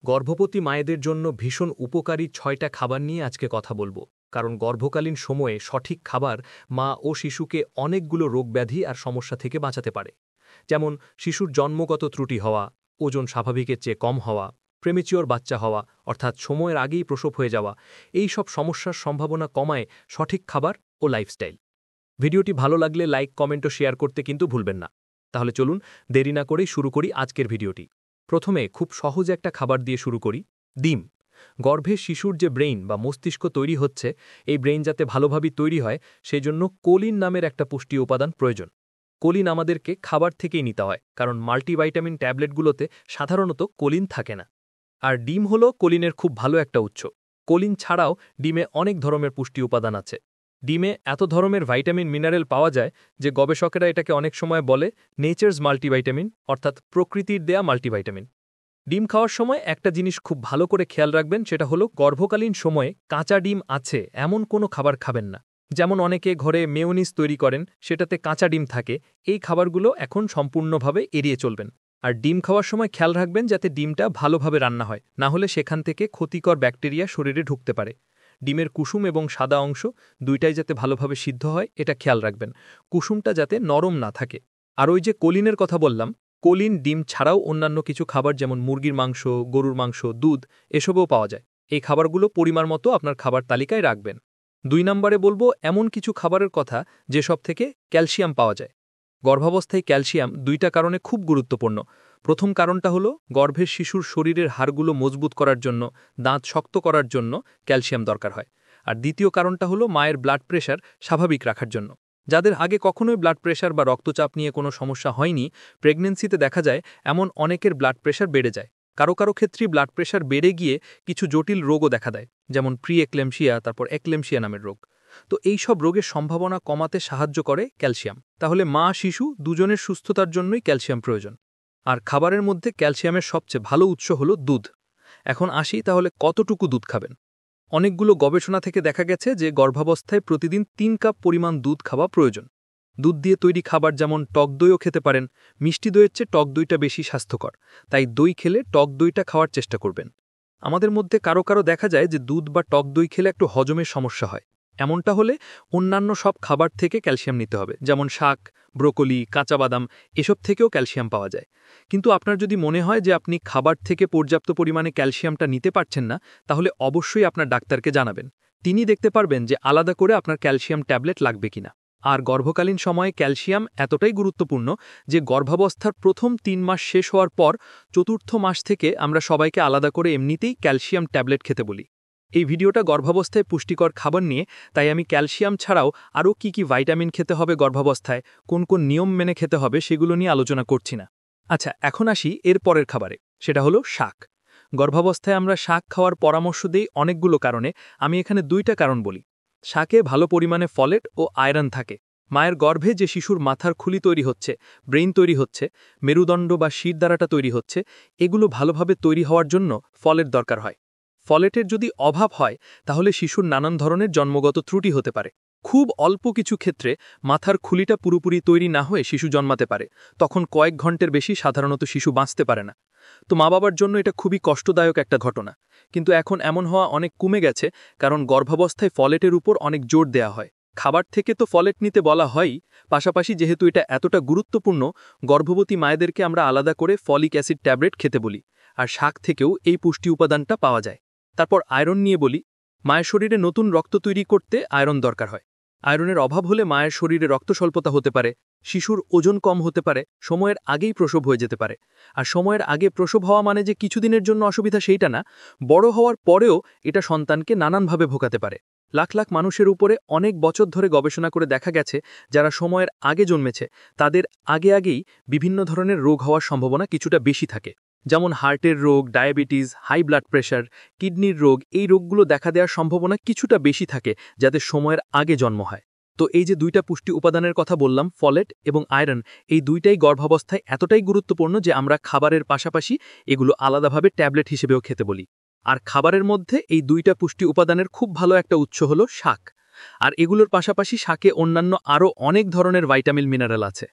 গর্ভবতী মায়েদের জন্য ভীষণ উপকারী ৬টা খাবার নিয়ে আজকে কথা বলবো, কারণ গর্ভকালীন সময়ে সঠিক খাবার মা ও শিশুকে অনেকগুলো রোগব্যাধি আর সমস্যা থেকে বাঁচাতে পারে। যেমন শিশুর জন্মগত ত্রুটি হওয়া, ওজন স্বাভাবিকের চেয়ে কম হওয়া, প্রেমেচিওর বাচ্চা হওয়া অর্থাৎ সময়ের আগেই প্রসব হয়ে যাওয়া, এই সব সমস্যার সম্ভাবনা কমায় সঠিক খাবার ও লাইফস্টাইল। ভিডিওটি ভালো লাগলে লাইক, কমেন্ট ও শেয়ার করতে কিন্তু ভুলবেন না। তাহলে চলুন দেরি না করেই শুরু করি আজকের ভিডিওটি। প্রথমে খুব সহজ একটা খাবার দিয়ে শুরু করি, ডিম। গর্ভে শিশুর যে ব্রেইন বা মস্তিষ্ক তৈরি হচ্ছে, এই ব্রেইন যাতে ভালোভাবে তৈরি হয় সেই জন্য কোলিন নামের একটা পুষ্টি উপাদান প্রয়োজন। কোলিন আমাদেরকে খাবার থেকেই নিতে হয়, কারণ মাল্টিভাইটামিন ট্যাবলেটগুলোতে সাধারণত কোলিন থাকে না। আর ডিম হলো কোলিনের খুব ভালো একটা উৎস। কোলিন ছাড়াও ডিমে অনেক ধরনের পুষ্টি উপাদান আছে। ডিমে এত ধরনের ভাইটামিন মিনারেল পাওয়া যায় যে গবেষকেরা এটাকে অনেক সময় বলে নেচার্স মাল্টিভাইটামিন, অর্থাৎ প্রকৃতির দেয়া মাল্টিভাইটামিন। ডিম খাওয়ার সময় একটা জিনিস খুব ভালো করে খেয়াল রাখবেন, সেটা হলো গর্ভকালীন সময়ে কাঁচা ডিম আছে এমন কোনো খাবার খাবেন না। যেমন অনেকে ঘরে মেয়োনিজ তৈরি করেন, সেটাতে কাঁচা ডিম থাকে, এই খাবারগুলো এখন সম্পূর্ণভাবে এড়িয়ে চলবেন। আর ডিম খাওয়ার সময় খেয়াল রাখবেন যাতে ডিমটা ভালোভাবে রান্না হয়, না হলে সেখান থেকে ক্ষতিকর ব্যাকটেরিয়া শরীরে ঢুকতে পারে। ডিমের কুসুম এবং সাদা অংশ দুইটাই যাতে ভালোভাবে সিদ্ধ হয় এটা খেয়াল রাখবেন, কুসুমটা যাতে নরম না থাকে। আর ওই যে কোলিনের কথা বললাম, কোলিন ডিম ছাড়াও অন্যান্য কিছু খাবার যেমন মুরগির মাংস, গরুর মাংস, দুধ এসবও পাওয়া যায়। এই খাবারগুলো পরিমাণ মতো আপনার খাবার তালিকায় রাখবেন। ২ নম্বরে বলবো এমন কিছু খাবারের কথা যেসব থেকে ক্যালসিয়াম পাওয়া যায়। গর্ভাবস্থায় ক্যালসিয়াম ২টা কারণে খুব গুরুত্বপূর্ণ। প্রথম কারণটা হলো গর্ভের শিশুর শরীরের হাড়গুলো মজবুত করার জন্য, দাঁত শক্ত করার জন্য ক্যালসিয়াম দরকার হয়। আর দ্বিতীয় কারণটা হলো মায়ের ব্লাড প্রেশার স্বাভাবিক রাখার জন্য। যাদের আগে কখনোই ব্লাড প্রেশার বা রক্তচাপ নিয়ে কোনো সমস্যা হয়নি, প্রেগন্যান্সিতে দেখা যায় এমন অনেকের ব্লাড প্রেশার বেড়ে যায়। কারো কারো ক্ষেত্রেই ব্লাড প্রেশার বেড়ে গিয়ে কিছু জটিল রোগও দেখা দেয়, যেমন প্রি এক্লেমশিয়া, তারপর একলেমশিয়া নামের রোগ। তো এই সব রোগের সম্ভাবনা কমাতে সাহায্য করে ক্যালসিয়াম। তাহলে মা শিশু দুজনের সুস্থতার জন্যই ক্যালসিয়াম প্রয়োজন। আর খাবারের মধ্যে ক্যালসিয়ামের সবচেয়ে ভালো উৎস হলো দুধ। এখন আসি তাহলে কতটুকু দুধ খাবেন। অনেকগুলো গবেষণা থেকে দেখা গেছে যে গর্ভাবস্থায় প্রতিদিন ৩ কাপ পরিমাণ দুধ খাওয়া প্রয়োজন। দুধ দিয়ে তৈরি খাবার যেমন টক দইও খেতে পারেন। মিষ্টি দইয়ের চেয়ে টক দইটা বেশি স্বাস্থ্যকর, তাই দই খেলে টক দইটা খাওয়ার চেষ্টা করবেন। আমাদের মধ্যে কারো কারো দেখা যায় যে দুধ বা টক দই খেলে একটু হজমের সমস্যা হয়। এমনটা হলে অন্যান্য সব খাবার থেকে ক্যালসিয়াম নিতে হবে, যেমন শাক, ব্রোকলি, কাঁচা বাদাম এসব থেকেও ক্যালসিয়াম পাওয়া যায়। কিন্তু আপনার যদি মনে হয় যে আপনি খাবার থেকে পর্যাপ্ত পরিমাণে ক্যালসিয়ামটা নিতে পারছেন না, তাহলে অবশ্যই আপনার ডাক্তারকে জানাবেন। তিনি দেখতে পারবেন যে আলাদা করে আপনার ক্যালসিয়াম ট্যাবলেট লাগবে কিনা। আর গর্ভকালীন সময়ে ক্যালসিয়াম এতটাই গুরুত্বপূর্ণ যে গর্ভাবস্থার প্রথম ৩ মাস শেষ হওয়ার পর চতুর্থ মাস থেকে আমরা সবাইকে আলাদা করে এমনিতেই ক্যালসিয়াম ট্যাবলেট খেতে বলি। এই ভিডিওটা গর্ভাবস্থায় পুষ্টিকর খাবার নিয়ে, তাই আমি ক্যালসিয়াম ছাড়াও আরও কি ভাইটামিন খেতে হবে গর্ভাবস্থায়, কোন কোন নিয়ম মেনে খেতে হবে সেগুলো নিয়ে আলোচনা করছি না। আচ্ছা, এখন আসি এর পরের খাবারে, সেটা হলো শাক। গর্ভাবস্থায় আমরা শাক খাওয়ার পরামর্শ দিই অনেকগুলো কারণে, আমি এখানে 2টা কারণ বলি। শাকে ভালো পরিমাণে ফলেট ও আয়রন থাকে। মায়ের গর্ভে যে শিশুর মাথার খুলি তৈরি হচ্ছে, ব্রেইন তৈরি হচ্ছে, মেরুদণ্ড বা শিরদাঁড়াটা তৈরি হচ্ছে, এগুলো ভালোভাবে তৈরি হওয়ার জন্য ফলেট দরকার হয়। ফলেটের যদি অভাব হয় তাহলে শিশুর নানান ধরনের জন্মগত ত্রুটি হতে পারে। খুব অল্প কিছু ক্ষেত্রে মাথার খুলিটা পুরোপুরি তৈরি না হয়ে শিশু জন্মাতে পারে, তখন কয়েক ঘন্টার বেশি সাধারণত শিশু বাঁচতে পারে না। তো মা বাবার জন্য এটা খুবই কষ্টদায়ক একটা ঘটনা। কিন্তু এখন এমন হওয়া অনেক কমে গেছে, কারণ গর্ভাবস্থায় ফলেটের উপর অনেক জোর দেয়া হয়। খাবার থেকে তো ফলেট নিতে বলা হয়ই, পাশাপাশি যেহেতু এটা এতটা গুরুত্বপূর্ণ, গর্ভবতী মায়েদেরকে আমরা আলাদা করে ফলিক অ্যাসিড ট্যাবলেট খেতে বলি। আর শাক থেকেও এই পুষ্টি উপাদানটা পাওয়া যায়। তারপর আয়রন নিয়ে বলি। মায়ের শরীরে নতুন রক্ত তৈরি করতে আয়রন দরকার হয়। আয়রনের অভাব হলে মায়ের শরীরে রক্ত স্বল্পতা হতে পারে, শিশুর ওজন কম হতে পারে, সময়ের আগেই প্রসব হয়ে যেতে পারে। আর সময়ের আগে প্রসব হওয়া মানে যে কিছুদিনের জন্য অসুবিধা সেইটা না, বড় হওয়ার পরেও এটা সন্তানকে নানানভাবে ভোগাতে পারে। লাখ লাখ মানুষের উপরে অনেক বছর ধরে গবেষণা করে দেখা গেছে যারা সময়ের আগে জন্মেছে তাদের আগেই বিভিন্ন ধরনের রোগ হওয়ার সম্ভাবনা কিছুটা বেশি থাকে। যেমন হার্টের রোগ, ডায়াবেটিস, হাই ব্লাড প্রেশার, কিডনির রোগ, এই রোগগুলো দেখা দেওয়ার সম্ভাবনা কিছুটা বেশি থাকে যাদের সময়ের আগে জন্ম হয়। তো এই যে 2টা পুষ্টি উপাদানের কথা বললাম, ফলেট এবং আয়রন, এই 2টাই গর্ভাবস্থায় এতটাই গুরুত্বপূর্ণ যে আমরা খাবারের পাশাপাশি এগুলো আলাদাভাবে ট্যাবলেট হিসেবেও খেতে বলি। আর খাবারের মধ্যে এই 2টা পুষ্টি উপাদানের খুব ভালো একটা উৎস হলো শাক। আর এগুলোর পাশাপাশি শাকে অন্যান্য আরও অনেক ধরনের ভাইটামিন মিনারেল আছে।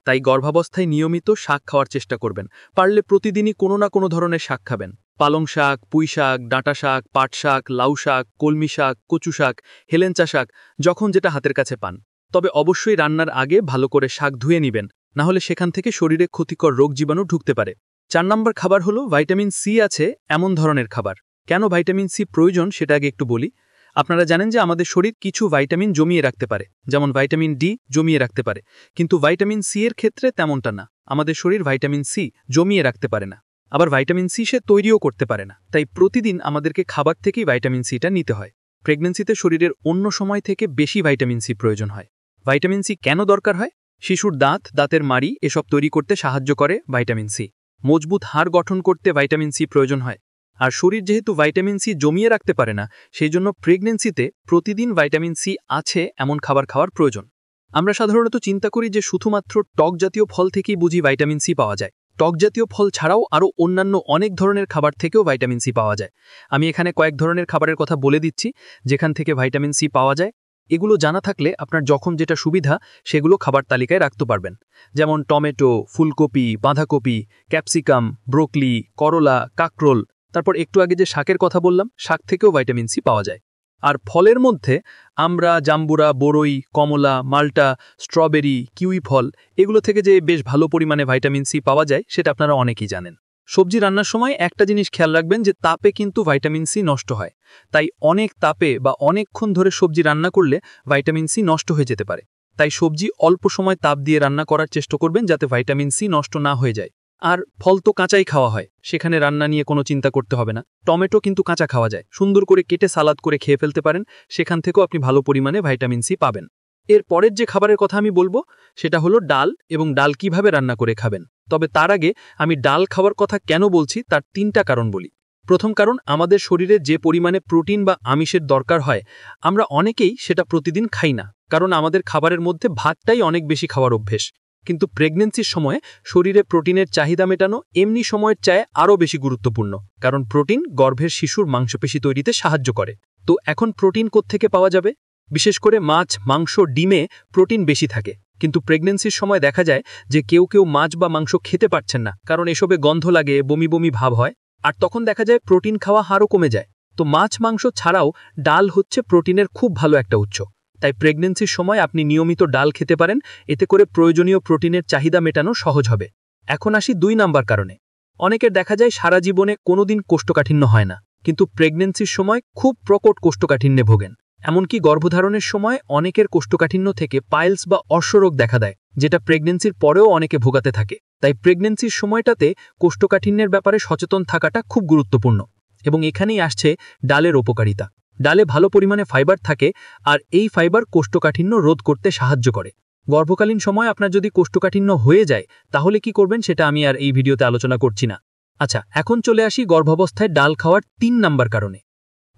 তাই গর্ভাবস্থায় নিয়মিত শাক খাওয়ার চেষ্টা করবেন, পারলে প্রতিদিনই কোনো না কোনো ধরনের শাক খাবেন। পালং শাক, পুঁই শাক, ডাঁটা শাক, পাট শাক, লাউ শাক, কলমি শাক, কচু শাক, হেলেঞ্চা শাক, যখন যেটা হাতের কাছে পান। তবে অবশ্যই রান্নার আগে ভালো করে শাক ধুয়ে নিবেন, না হলে সেখান থেকে শরীরে ক্ষতিকর রোগ জীবাণু ঢুকতে পারে। 4 নম্বর খাবার হলো ভাইটামিন সি আছে এমন ধরনের খাবার। কেন ভাইটামিন সি প্রয়োজন সেটা আগে একটু বলি। আপনারা জানেন যে আমাদের শরীর কিছু ভাইটামিন জমিয়ে রাখতে পারে, যেমন ভাইটামিন ডি জমিয়ে রাখতে পারে, কিন্তু ভাইটামিন সি এর ক্ষেত্রে তেমনটা না। আমাদের শরীর ভাইটামিন সি জমিয়ে রাখতে পারে না, আবার ভাইটামিন সি সে তৈরিও করতে পারে না। তাই প্রতিদিন আমাদেরকে খাবার থেকেই ভাইটামিন সিটা নিতে হয়। প্রেগন্যান্সিতে শরীরের অন্য সময় থেকে বেশি ভাইটামিন সি প্রয়োজন হয়। ভাইটামিন সি কেন দরকার হয়? শিশুর দাঁত, দাঁতের মাড়ি এসব তৈরি করতে সাহায্য করে ভাইটামিন সি। মজবুত হাড় গঠন করতে ভাইটামিন সি প্রয়োজন হয়। আর শরীর যেহেতু ভাইটামিন সি জমিয়ে রাখতে পারে না, সেই জন্য প্রেগন্যান্সিতে প্রতিদিন ভাইটামিন সি আছে এমন খাবার খাওয়ার প্রয়োজন। আমরা সাধারণত চিন্তা করি যে শুধুমাত্র টক জাতীয় ফল থেকেই বুঝি ভাইটামিন সি পাওয়া যায়। টক জাতীয় ফল ছাড়াও আরও অন্যান্য অনেক ধরনের খাবার থেকেও ভাইটামিন সি পাওয়া যায়। আমি এখানে কয়েক ধরনের খাবারের কথা বলে দিচ্ছি যেখান থেকে ভাইটামিন সি পাওয়া যায়। এগুলো জানা থাকলে আপনার যখন যেটা সুবিধা সেগুলো খাবার তালিকায় রাখতে পারবেন। যেমন টমেটো, ফুলকপি, বাঁধাকপি, ক্যাপসিকাম, ব্রোকলি, করলা, কাঁকরোল, তারপর একটু আগে যে শাকের কথা বললাম, শাক থেকেও ভাইটামিন সি পাওয়া যায়। আর ফলের মধ্যে আমরা, জাম্বুরা, বরই, কমলা, মাল্টা, স্ট্রবেরি, কিউই ফল এগুলো থেকে যে বেশ ভালো পরিমাণে ভাইটামিন সি পাওয়া যায় সেটা আপনারা অনেকেই জানেন। সবজি রান্নার সময় একটা জিনিস খেয়াল রাখবেন যে তাপে কিন্তু ভাইটামিন সি নষ্ট হয়। তাই অনেক তাপে বা অনেকক্ষণ ধরে সবজি রান্না করলে ভাইটামিন সি নষ্ট হয়ে যেতে পারে। তাই সবজি অল্প সময় তাপ দিয়ে রান্না করার চেষ্টা করবেন যাতে ভাইটামিন সি নষ্ট না হয়ে যায়। আর ফল তো কাঁচাই খাওয়া হয়, সেখানে রান্না নিয়ে কোনো চিন্তা করতে হবে না। টমেটো কিন্তু কাঁচা খাওয়া যায়, সুন্দর করে কেটে সালাদ করে খেয়ে ফেলতে পারেন, সেখান থেকেও আপনি ভালো পরিমাণে ভাইটামিন সি পাবেন। এর পরের যে খাবারের কথা আমি বলবো সেটা হলো ডাল, এবং ডাল কিভাবে রান্না করে খাবেন। তবে তার আগে আমি ডাল খাওয়ার কথা কেন বলছি তার 3টা কারণ বলি। প্রথম কারণ, আমাদের শরীরে যে পরিমাণে প্রোটিন বা আমিষের দরকার হয় আমরা অনেকেই সেটা প্রতিদিন খাই না, কারণ আমাদের খাবারের মধ্যে ভাতটাই অনেক বেশি খাওয়ার অভ্যেস। কিন্তু প্রেগন্যান্সির সময়ে শরীরে প্রোটিনের চাহিদা মেটানো এমনি সময়ের চেয়ে আরও বেশি গুরুত্বপূর্ণ, কারণ প্রোটিন গর্ভের শিশুর মাংসপেশি তৈরিতে সাহায্য করে। তো এখন প্রোটিন কোত্থেকে পাওয়া যাবে? বিশেষ করে মাছ, মাংস, ডিমে প্রোটিন বেশি থাকে, কিন্তু প্রেগন্যান্সির সময় দেখা যায় যে কেউ কেউ মাছ বা মাংস খেতে পারছেন না, কারণ এসবে গন্ধ লাগে, বমি বমি ভাব হয়, আর তখন দেখা যায় প্রোটিন খাওয়া হারও কমে যায়। তো মাছ, মাংস ছাড়াও ডাল হচ্ছে প্রোটিনের খুব ভালো একটা উৎস। তাই প্রেগন্যান্সির সময় আপনি নিয়মিত ডাল খেতে পারেন, এতে করে প্রয়োজনীয় প্রোটিনের চাহিদা মেটানো সহজ হবে। এখন আসি 2 নাম্বার কারণে। অনেকের দেখা যায় সারা জীবনে কোনোদিন কোষ্ঠকাঠিন্য হয় না, কিন্তু প্রেগন্যান্সির সময় খুব প্রকট কোষ্ঠকাঠিন্যে ভোগেন। এমনকি গর্ভধারণের সময় অনেকের কোষ্ঠকাঠিন্য থেকে পাইলস বা অশ্বরোগ দেখা দেয়, যেটা প্রেগন্যান্সির পরেও অনেকে ভোগাতে থাকে। তাই প্রেগন্যান্সির সময়টাতে কোষ্ঠকাঠিন্যের ব্যাপারে সচেতন থাকাটা খুব গুরুত্বপূর্ণ। এবং এখানেই আসছে ডালের উপকারিতা। ডালে ভালো পরিমাণে ফাইবার থাকে, আর এই ফাইবার কোষ্ঠকাঠিন্য রোধ করতে সাহায্য করে। গর্ভকালীন সময় আপনার যদি কোষ্ঠকাঠিন্য হয়ে যায় তাহলে কি করবেন সেটা আমি আর এই ভিডিওতে আলোচনা করছি না। আচ্ছা, এখন চলে আসি গর্ভাবস্থায় ডাল খাওয়ার 3 নাম্বার কারণে।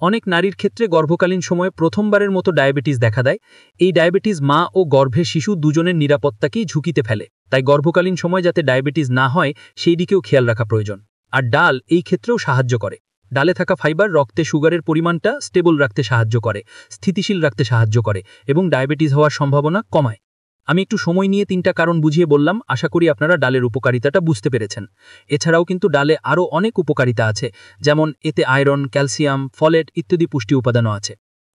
অনেক নারীর ক্ষেত্রে গর্ভকালীন সময়ে প্রথমবারের মতো ডায়াবেটিস দেখা দেয়। এই ডায়াবেটিস মা ও গর্ভের শিশু দুজনের নিরাপত্তাকেই ঝুঁকিতে ফেলে। তাই গর্ভকালীন সময় যাতে ডায়াবেটিস না হয় সেই দিকেও খেয়াল রাখা প্রয়োজন। আর ডাল এই ক্ষেত্রেও সাহায্য করে। ডালে থাকা ফাইবার রক্তে সুগারের পরিমাণটা স্টেবল রাখতে সাহায্য করে, স্থিতিশীল রাখতে সাহায্য করে, এবং ডায়াবেটিস হওয়ার সম্ভাবনা কমায়। আমি একটু সময় নিয়ে 3টা কারণ বুঝিয়ে বললাম, আশা করি আপনারা ডালের উপকারিতাটা বুঝতে পেরেছেন। এছাড়াও কিন্তু ডালে আরও অনেক উপকারিতা আছে, যেমন এতে আয়রন, ক্যালসিয়াম, ফলেট ইত্যাদি পুষ্টি উপাদানও আছে।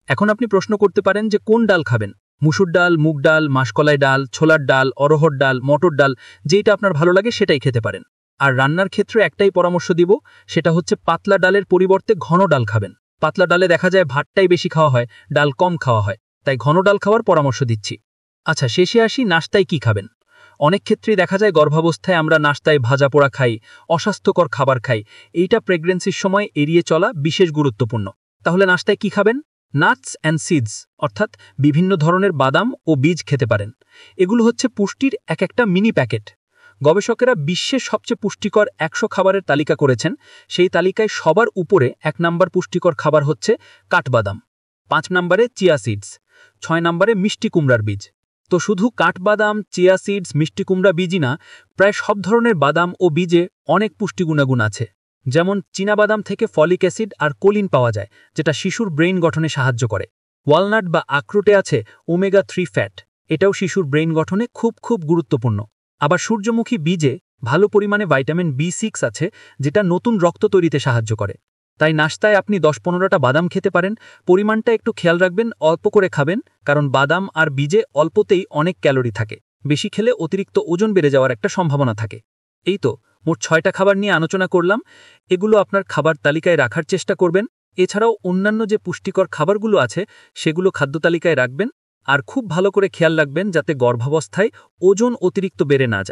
এখন আপনি প্রশ্ন করতে পারেন যে কোন ডাল খাবেন? মুসুর ডাল, মুগ ডাল, মাসকলাই ডাল, ছোলার ডাল, অরহর ডাল, মটর ডাল, যেটা আপনার ভালো লাগে সেটাই খেতে পারেন। আর রান্নার ক্ষেত্রে একটাই পরামর্শ দিব, সেটা হচ্ছে পাতলা ডালের পরিবর্তে ঘন ডাল খাবেন। পাতলা ডালে দেখা যায় ভাতটাই বেশি খাওয়া হয়, ডাল কম খাওয়া হয়, তাই ঘন ডাল খাওয়ার পরামর্শ দিচ্ছি। আচ্ছা, শেষে আসি নাস্তায় কি খাবেন। অনেক ক্ষেত্রেই দেখা যায় গর্ভাবস্থায় আমরা নাস্তায় ভাজা পোড়া খাই, অস্বাস্থ্যকর খাবার খাই। এইটা প্রেগন্যান্সির সময় এড়িয়ে চলা বিশেষ গুরুত্বপূর্ণ। তাহলে নাস্তায় কি খাবেন? নাটস অ্যান্ড সিডস, অর্থাৎ বিভিন্ন ধরনের বাদাম ও বীজ খেতে পারেন। এগুলো হচ্ছে পুষ্টির একটা মিনি প্যাকেট। গবেষকেরা বিশ্বের সবচেয়ে পুষ্টিকর 100 খাবারের তালিকা করেছেন। সেই তালিকায় সবার উপরে 1 নাম্বার পুষ্টিকর খাবার হচ্ছে কাঠবাদাম, 5 নম্বরে চিয়া সিডস, 6 নম্বরে মিষ্টি কুমড়ার বীজ। তো শুধু কাঠবাদাম, চিয়া সিডস, মিষ্টি কুমড়া বীজই না, প্রায় সব ধরনের বাদাম ও বীজে অনেক পুষ্টি গুণাগুণ আছে। যেমন চীনাবাদাম থেকে ফলিক অ্যাসিড আর কোলিন পাওয়া যায়, যেটা শিশুর ব্রেইন গঠনে সাহায্য করে। ওয়ালনাট বা আখরোটে আছে ওমেগা 3 ফ্যাট, এটাও শিশুর ব্রেইন গঠনে খুব গুরুত্বপূর্ণ। আবার সূর্যমুখী বীজে ভালো পরিমাণে ভাইটামিন B6 আছে, যেটা নতুন রক্ত তৈরিতে সাহায্য করে। তাই নাশতায় আপনি 10-15টা বাদাম খেতে পারেন। পরিমাণটা একটু খেয়াল রাখবেন, অল্প করে খাবেন, কারণ বাদাম আর বীজে অল্পতেই অনেক ক্যালোরি থাকে। বেশি খেলে অতিরিক্ত ওজন বেড়ে যাওয়ার একটা সম্ভাবনা থাকে। এই তো মোট 6টা খাবার নিয়ে আলোচনা করলাম। এগুলো আপনার খাবার তালিকায় রাখার চেষ্টা করবেন। এছাড়াও অন্যান্য যে পুষ্টিকর খাবারগুলো আছে সেগুলো খাদ্য তালিকায় রাখবেন। আর খুব ভালো করে খেয়াল রাখবেন যাতে গর্ভাবস্থায় ওজন অতিরিক্ত বেড়ে না যায়।